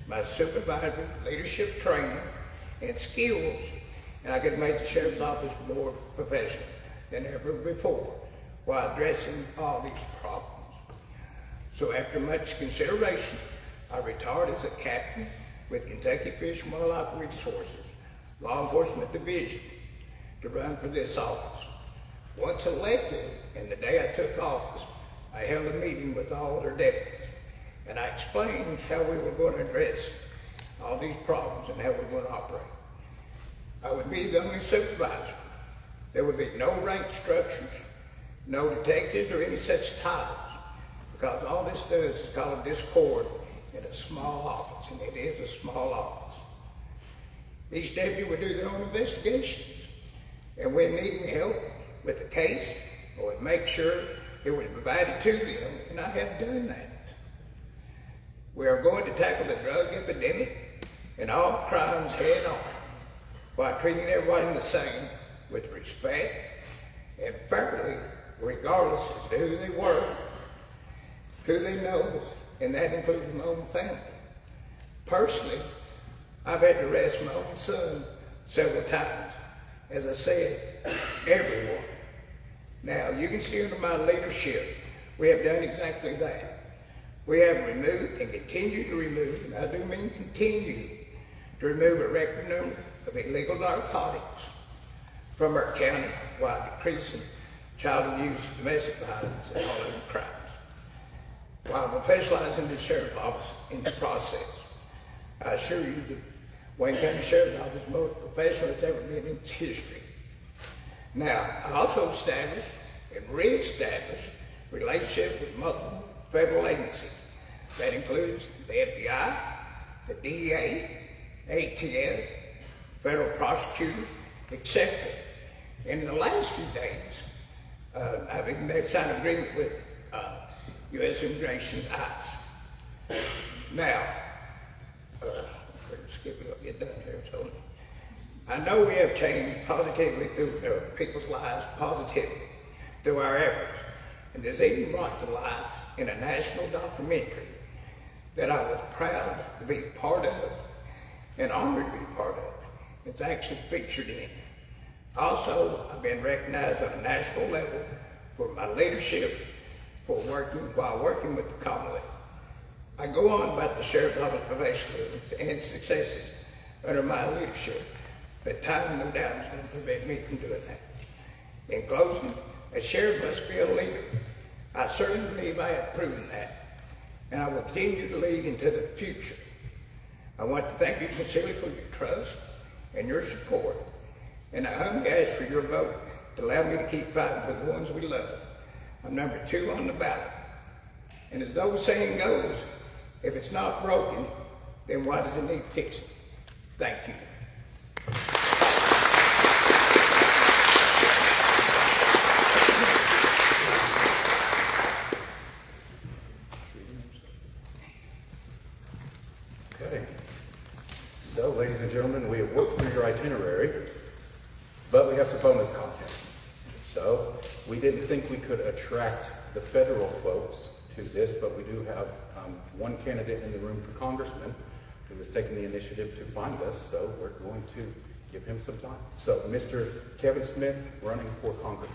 my supervisory leadership training and skills, and I could make the sheriff's office more professional than ever before while addressing all these problems. So after much consideration, I retired as a captain with Kentucky Fish and Wildlife Resources, Law Enforcement Division, to run for this office. Once elected, and the day I took office, I held a meeting with all their deputies, and I explained how we were going to address all these problems and how we were going to operate. I would be the only supervisor. There would be no rank structures, no detectives or any such titles, because all this does is cause a discord in a small office, and it is a small office. Each deputy would do their own investigations, and when needing help with the case, I would make sure it was provided to them, and I have done that. We are going to tackle the drug epidemic and all crimes head on, while treating everyone the same with respect and fairly, regardless as to who they were, who they know, and that includes my own family. Personally, I've had to arrest my own son several times. As I said, everyone. Now, you can see under my leadership, we have done exactly that. We have removed and continue to remove, and I do mean continue, to remove a record number of illegal narcotics from our county while decreasing child abuse, domestic violence, and all other crimes, while professionalizing the sheriff's office in the process. I assure you that Wayne County Sheriff's Office is the most professional it's ever been in its history. Now, I also established and re-established relationships with multiple federal agencies. That includes the FBI, the DEA, ATF, federal prosecutors, etc. In the last few days, I've even signed an agreement with U.S. Immigration's ICE. Now, skip it up, get done here. So, I know we have changed positively through people's lives, positively through our efforts, and this even brought to life in a national documentary that I was proud to be part of and honored to be part of. It's actually featured in. Also, I've been recognized on a national level for my leadership while working with the Commonwealth. I go on about the Sheriff's Office professionalism and successes under my leadership, but time, no doubt, is going to prevent me from doing that. In closing, a sheriff must be a leader. I certainly believe I have proven that, and I will continue to lead into the future. I want to thank you sincerely for your trust and your support, and I humbly ask for your vote to allow me to keep fighting for the ones we love. I'm number 2 on the ballot. And as the old saying goes, if it's not broken, then why does it need fixing? Thank you. Okay. So, ladies and gentlemen, we have worked through your itinerary, but we have some bonus content. So, we didn't think we could attract the federal folks to this, but we do have one candidate in the room for congressman who has taken the initiative to find us, so we're going to give him some time. So, Mr. Kevin Smith, running for Congress.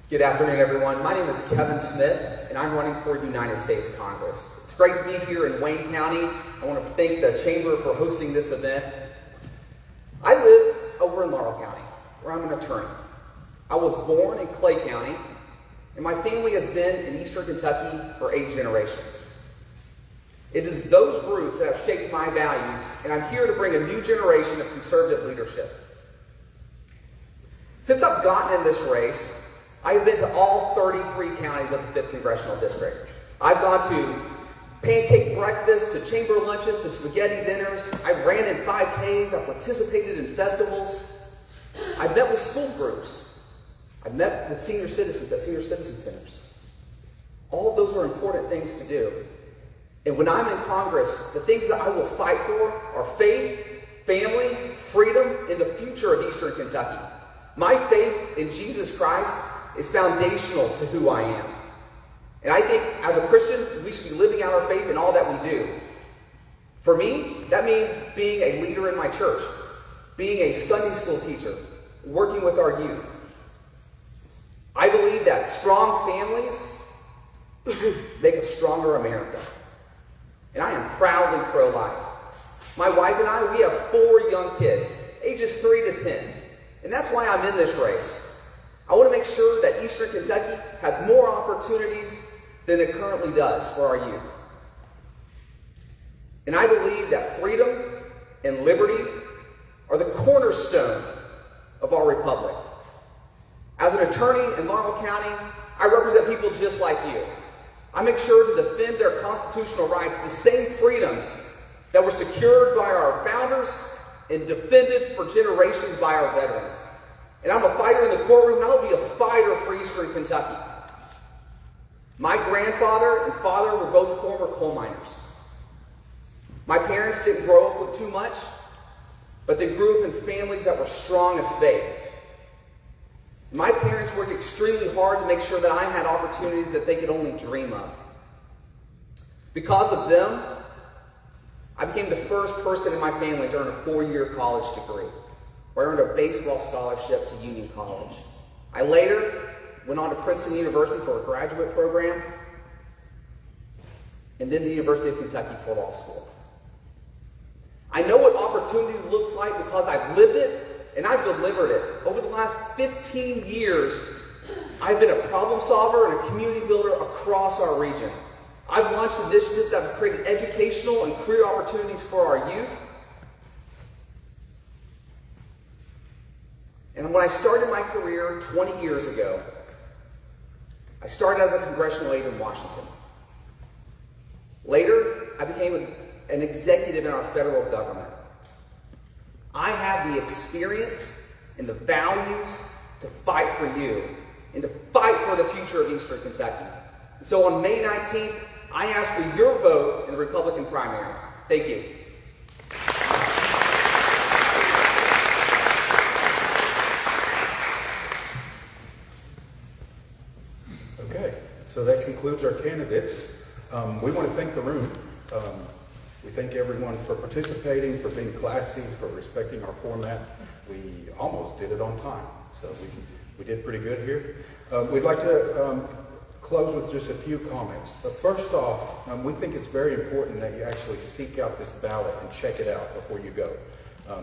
Good afternoon, everyone. My name is Kevin Smith, and I'm running for United States Congress. It's great to be here in Wayne County. I want to thank the Chamber for hosting this event. I live over in Laurel County, where I'm an attorney. I was born in Clay County, and my family has been in Eastern Kentucky for 8 generations. It is those roots that have shaped my values, and I'm here to bring a new generation of conservative leadership. Since I've gotten in this race, I've been to all 33 counties of the 5th Congressional District. I've gone to pancake breakfasts, to chamber lunches, to spaghetti dinners. I've ran in 5Ks. I've participated in festivals. I've met with school groups. I've met with senior citizens at senior citizen centers. All of those are important things to do. And when I'm in Congress, the things that I will fight for are faith, family, freedom, and the future of Eastern Kentucky. My faith in Jesus Christ is foundational to who I am. And I think as a Christian, we should be living out our faith in all that we do. For me, that means being a leader in my church, being a Sunday school teacher, working with our youth. I believe that strong families make a stronger America. And I am proudly pro-life. My wife and I, we have 4 young kids, ages 3 to 10. And that's why I'm in this race. I want to make sure that Eastern Kentucky has more opportunities than it currently does for our youth. And I believe that freedom and liberty are the cornerstone of our republic. As an attorney in Laurel County, I represent people just like you. I make sure to defend their constitutional rights, the same freedoms that were secured by our founders and defended for generations by our veterans. And I'm a fighter in the courtroom, and I'll be a fighter for Eastern Kentucky. My grandfather and father were both former coal miners. My parents didn't grow up with too much, but they grew up in families that were strong in faith. My parents worked extremely hard to make sure that I had opportunities that they could only dream of. Because of them, I became the first person in my family to earn a 4-year college degree, where I earned a baseball scholarship to Union College. I later went on to Princeton University for a graduate program, and then the University of Kentucky for law school. I know what opportunity looks like because I've lived it and I've delivered it. Over the last 15 years, I've been a problem solver and a community builder across our region. I've launched initiatives that have created educational and career opportunities for our youth. And when I started my career 20 years ago, I started as a congressional aide in Washington. Later, I became an executive in our federal government. I have the experience and the values to fight for you and to fight for the future of Eastern Kentucky. So on May 19th, I ask for your vote in the Republican primary. Thank you. Okay, so that concludes our candidates. We want to thank the room. We thank everyone for participating, for being classy, for respecting our format. We almost did it on time, so we did pretty good here. We'd like to close with just a few comments. First off, we think it's very important that you actually seek out this ballot and check it out before you go,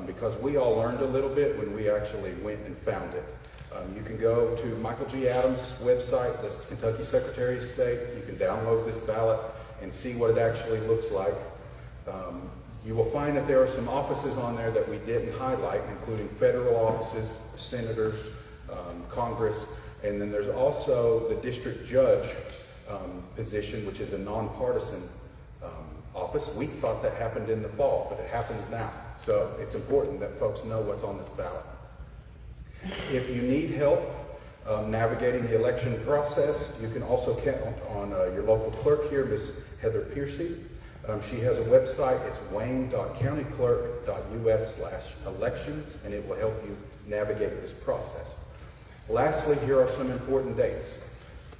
because we all learned a little bit when we actually went and found it. You can go to Michael G. Adams' website, the Kentucky Secretary of State. You can download this ballot and see what it actually looks like. You will find that there are some offices on there that we didn't highlight, including federal offices, senators, Congress, and then there's also the district judge position, which is a nonpartisan office. We thought that happened in the fall, but it happens now. So it's important that folks know what's on this ballot. If you need help navigating the election process, you can also count on your local clerk here, Ms. Heather Piercy. She has a website. It's wayne.countyclerk.us/elections, and it will help you navigate this process. Lastly, here are some important dates.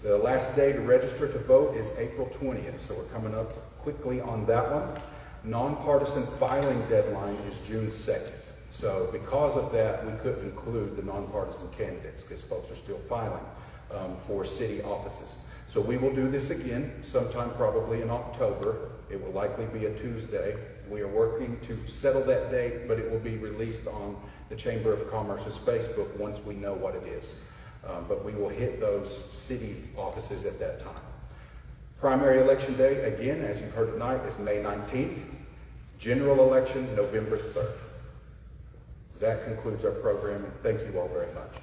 The last day to register to vote is April 20th, so we're coming up quickly on that one. Nonpartisan filing deadline is June 2nd. So because of that, we couldn't include the nonpartisan candidates because folks are still filing for city offices. So we will do this again sometime probably in October. It will likely be a Tuesday. We are working to settle that date, but it will be released on the Chamber of Commerce's Facebook once we know what it is. But we will hit those city offices at that time. Primary election day, again, as you've heard tonight, is May 19th. General election, November 3rd. That concludes our program, and thank you all very much.